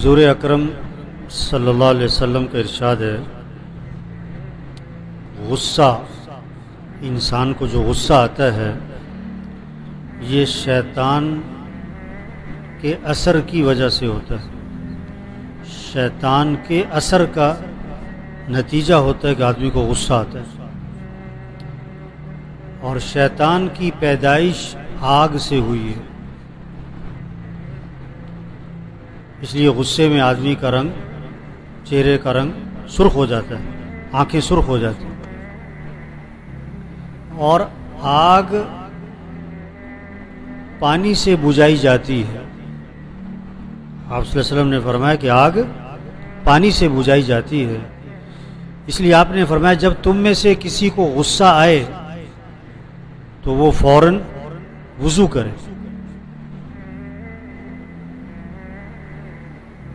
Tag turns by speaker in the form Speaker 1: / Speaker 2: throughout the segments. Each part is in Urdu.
Speaker 1: حضور اکرم صلی اللہ علیہ وسلم کا ارشاد ہے، غصہ، انسان کو جو غصہ آتا ہے یہ شیطان کے اثر کی وجہ سے ہوتا ہے۔ شیطان کے اثر کا نتیجہ ہوتا ہے کہ آدمی کو غصہ آتا ہے، اور شیطان کی پیدائش آگ سے ہوئی ہے، اس لیے غصے میں آدمی کا رنگ، چہرے کا رنگ سرخ ہو جاتا ہے، آنکھیں سرخ ہو جاتی ہیں۔ اور آگ پانی سے بجھائی جاتی ہے۔ آپ صلی اللہ علیہ وسلم نے فرمایا کہ آگ پانی سے بجھائی جاتی ہے، اس لیے آپ نے فرمایا جب تم میں سے کسی کو غصہ آئے تو وہ فوراً وضو کرے۔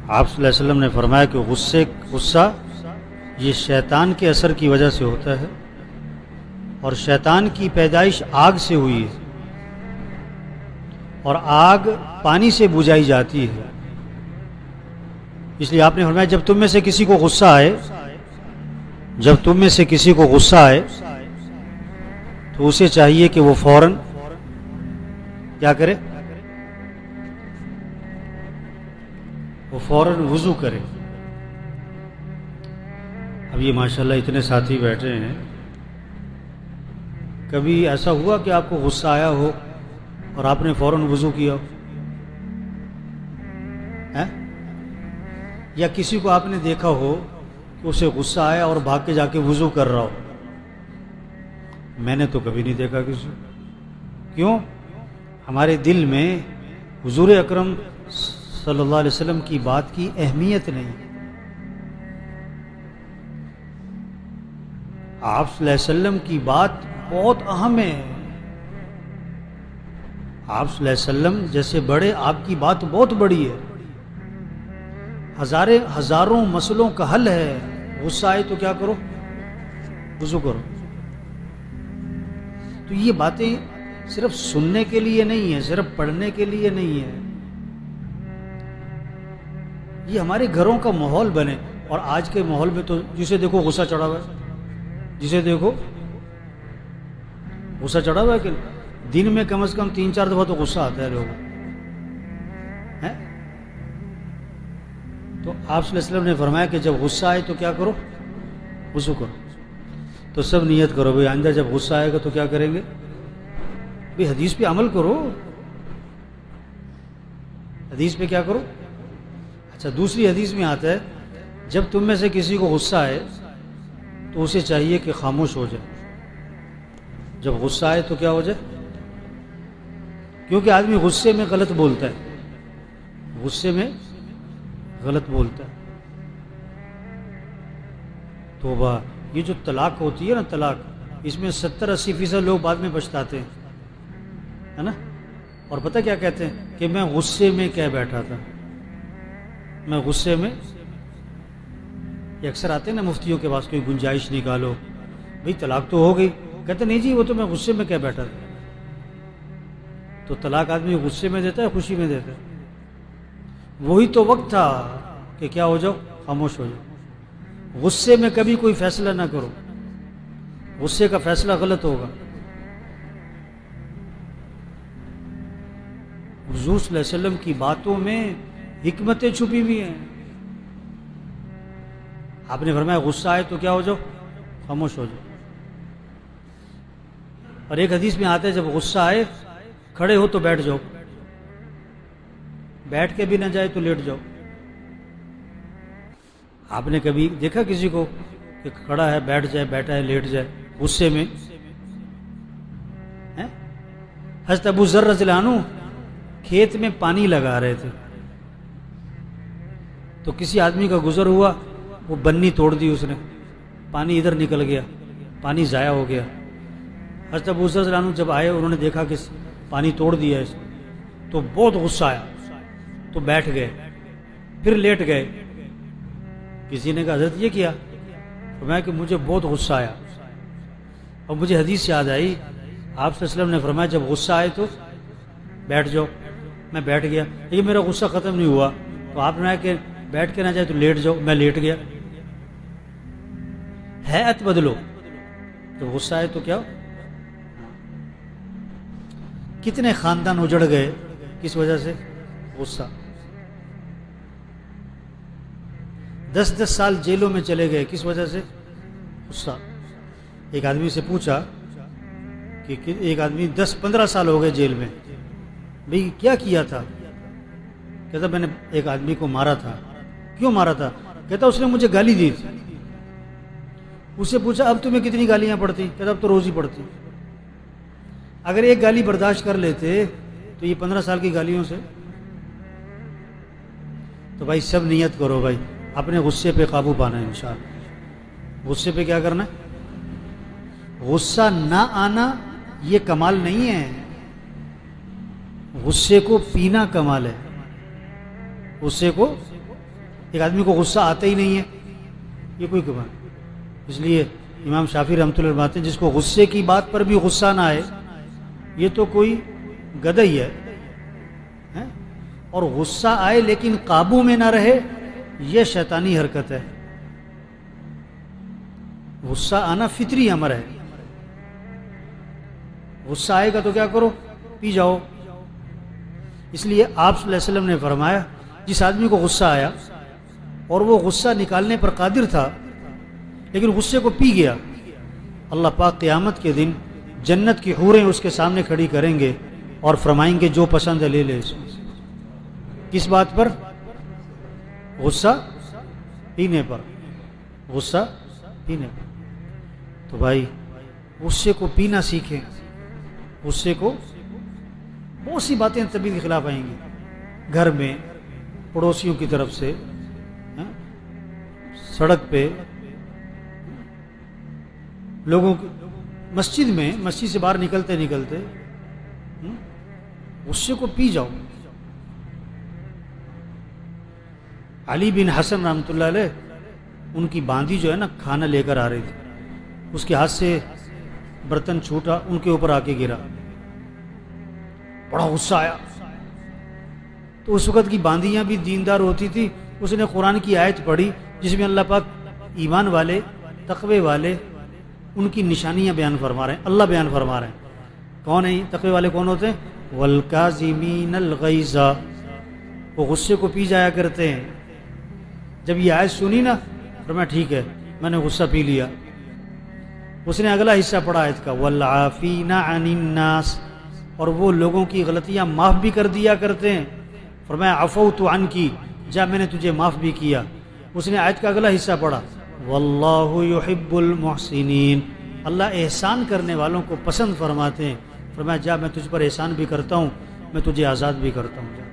Speaker 1: آپ صلی اللہ علیہ وسلم نے فرمایا کہ غصہ یہ شیطان کے اثر کی وجہ سے ہوتا ہے، اور شیطان کی پیدائش آگ سے ہوئی ہے، اور آگ پانی سے بجھائی جاتی ہے، اس لیے آپ نے فرمایا جب تم میں سے کسی کو غصہ آئے تو اسے چاہیے کہ وہ فوراً کیا کرے؟ وہ فوراً وضو کرے۔ اب یہ ماشاءاللہ اتنے ساتھی بیٹھے ہیں، کبھی ایسا ہوا کہ آپ کو غصہ آیا ہو اور آپ نے فوراً وضو کیا ہو؟ یا کسی کو آپ نے دیکھا ہو کہ اسے غصہ آیا اور بھاگ کے جا کے وضو کر رہا ہو؟ میں نے تو کبھی نہیں دیکھا کسی کو۔ کیوں؟ ہمارے دل میں حضور اکرم صلی اللہ علیہ وسلم کی بات کی اہمیت نہیں۔ آپ صلی اللہ علیہ وسلم کی بات بہت اہم ہے۔ آپ صلی اللہ علیہ وسلم جیسے بڑے، آپ کی بات بہت بڑی ہے، ہزاروں مسئلوں کا حل ہے۔ غصہ آئے تو کیا کرو؟ وضو کرو۔ تو یہ باتیں صرف سننے کے لیے نہیں ہیں، صرف پڑھنے کے لیے نہیں ہے، یہ ہمارے گھروں کا ماحول بنے۔ اور آج کے ماحول میں تو جسے دیکھو غصہ چڑھا ہوا ہے، جسے دیکھو غصہ چڑھا ہوا ہے، کہ دن میں کم از کم 3-4 دفعہ تو غصہ آتا ہے لوگوں۔ تو آپ صلی اللہ علیہ وسلم نے فرمایا کہ جب غصہ آئے تو کیا کرو؟ وضو کرو۔ تو سب نیت کرو بھئی آئندہ جب غصہ آئے گا تو کیا کریں گے؟ بھئی حدیث پہ عمل کرو، حدیث پہ کیا کرو؟ اچھا، دوسری حدیث میں آتا ہے جب تم میں سے کسی کو غصہ آئے تو اسے چاہیے کہ خاموش ہو جائے۔ جب غصہ آئے تو کیا ہو جائے؟ کیونکہ آدمی غصے میں غلط بولتا ہے، غصے میں غلط بولتا ہے۔ توبہ، یہ جو طلاق ہوتی ہے نا، طلاق، اس میں 70-80% لوگ بعد میں پچھتاتے ہیں، ہے نا؟ اور پتہ کیا کہتے ہیں؟ کہ میں غصے میں کہہ بیٹھا تھا، میں غصے میں۔ یہ اکثر آتے ہیں نا مفتیوں کے پاس، کوئی گنجائش نکالو، بھئی طلاق تو ہو گئی، کہتے نہیں جی وہ تو میں غصے میں کہہ بیٹھا تھا۔ تو طلاق آدمی غصے میں دیتا ہے، خوشی میں دیتا ہے؟ وہی تو وقت تھا کہ کیا ہو جاؤ؟ خاموش ہو جاؤ۔ غصے میں کبھی کوئی فیصلہ نہ کرو، غصے کا فیصلہ غلط ہوگا۔ حضور صلی اللہ علیہ وسلم کی باتوں میں حکمتیں چھپی ہوئی ہیں۔ آپ نے فرمایا غصہ آئے تو کیا ہو جاؤ؟ خاموش ہو جاؤ۔ اور ایک حدیث میں آتا ہے جب غصہ آئے، کھڑے ہو تو بیٹھ جاؤ، بیٹھ کے بھی نہ جائے تو لیٹ جاؤ۔ آپ نے کبھی دیکھا کسی کو کہ کھڑا ہے، بیٹھ جائے، بیٹھا ہے، لیٹ جائے غصے میں؟ حضرت ابو ذر رضی اللہ عنہ کھیت میں پانی لگا رہے تھے، تو کسی آدمی کا گزر ہوا، وہ بنی توڑ دی اس نے، پانی ادھر نکل گیا، پانی ضائع ہو گیا۔ حضرت ابو ذر رضی اللہ عنہ جب آئے، انہوں نے دیکھا کہ پانی توڑ دیا ہے، تو بہت غصہ آیا، تو بیٹھ گئے، پھر لیٹ گئے۔ کسی نے کہا حضرت یہ کیا؟ فرمایا کہ مجھے بہت غصہ آیا، اور مجھے حدیث یاد آئی، آپ صلی اللہ علیہ وسلم نے فرمایا جب غصہ آئے تو بیٹھ جاؤ۔ میں بیٹھ گیا، لیکن میرا غصہ ختم نہیں ہوا، تو آپ نے کہا کہ بیٹھ کے نہ جائے تو لیٹ جاؤ، میں لیٹ گیا، ہیئت بدلو، تو غصہ آئے تو کیا؟ کتنے خاندان اجڑ گئے کس وجہ سے؟ غصہ. 10 سال جیلوں میں چلے گئے کس وجہ سے؟ غصہ. ایک آدمی سے پوچھا کہ ایک آدمی 10-15 سال ہو گئے جیل میں، بھئی کیا کیا تھا؟ کہتا میں نے ایک آدمی کو مارا تھا. کیوں مارا تھا؟ کہتا اس نے مجھے گالی دی تھی. اس سے پوچھا اب تمہیں کتنی گالیاں پڑتی؟ کہتا اب تو روز ہی پڑتی. اگر ایک گالی برداشت کر لیتے تو یہ 15 سال کی گالیوں سے. تو بھائی سب نیت کرو بھائی، اپنے غصے پہ قابو پانا ہے انشاءاللہ. غصے پہ کیا کرنا ہے؟ غصہ نہ آنا یہ کمال نہیں ہے، غصے کو پینا کمال ہے. غصے کو، ایک آدمی کو غصہ آتا ہی نہیں ہے، یہ کوئی کمال. اس لیے امام شافعی رحمۃ اللہ فرماتے ہیں جس کو غصے کی بات پر بھی غصہ نہ آئے یہ تو کوئی گدھا ہی ہے. اور غصہ آئے لیکن قابو میں نہ رہے یہ شیطانی حرکت ہے. غصہ آنا فطری امر ہے. غصہ آئے گا تو کیا کرو؟ پی جاؤ. اس لیے آپ صلی اللہ علیہ وسلم نے فرمایا جس آدمی کو غصہ آیا اور وہ غصہ نکالنے پر قادر تھا لیکن غصے کو پی گیا، اللہ پاک قیامت کے دن جنت کی حوریں اس کے سامنے کھڑی کریں گے اور فرمائیں گے جو پسند ہے لے لے. کس بات پر؟ غصہ پینے پر. غصہ پینے پر. تو بھائی غصے کو پینا سیکھیں. غصے کو، بہت سی باتیں طبیعت کے خلاف آئیں گی، گھر میں، پڑوسیوں کی طرف سے، سڑک پہ، لوگوں کی، مسجد میں، مسجد سے باہر نکلتے نکلتے غصے کو پی جاؤ. علی بن حسن رحمۃ اللہ علیہ، ان کی باندھی جو ہے نا کھانا لے کر آ رہی تھی، اس کے ہاتھ سے برتن چھوٹا، ان کے اوپر آ کے گرا. بڑا غصہ آیا. تو اس وقت کی باندیاں بھی دیندار ہوتی تھی، اس نے قرآن کی آیت پڑھی جس میں اللہ پاک ایمان والے، تقوی والے، ان کی نشانیاں بیان فرما رہے ہیں. اللہ بیان فرما رہے ہیں کون ہیں تقوی والے؟ کون ہوتے ہیں؟ والکاظمین الغیظ، وہ غصے کو پی جایا کرتے ہیں. جب یہ آیت سنی نا فرمایا ٹھیک ہے میں نے غصہ پی لیا. اس نے اگلا حصہ پڑھا آیت کا والعافین عن الناس، اور وہ لوگوں کی غلطیاں معاف بھی کر دیا کرتے ہیں. فرمایا عفوت عنکی، جا میں نے تجھے معاف بھی کیا. اس نے آیت کا اگلا حصہ پڑھا واللہ یحب المحسنین، اللہ احسان کرنے والوں کو پسند فرماتے ہیں. فرمایا جا میں تجھ پر احسان بھی کرتا ہوں، میں تجھے آزاد بھی کرتا ہوں. جا.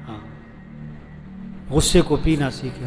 Speaker 1: ہاں، غصے کو پینا سیکھیں.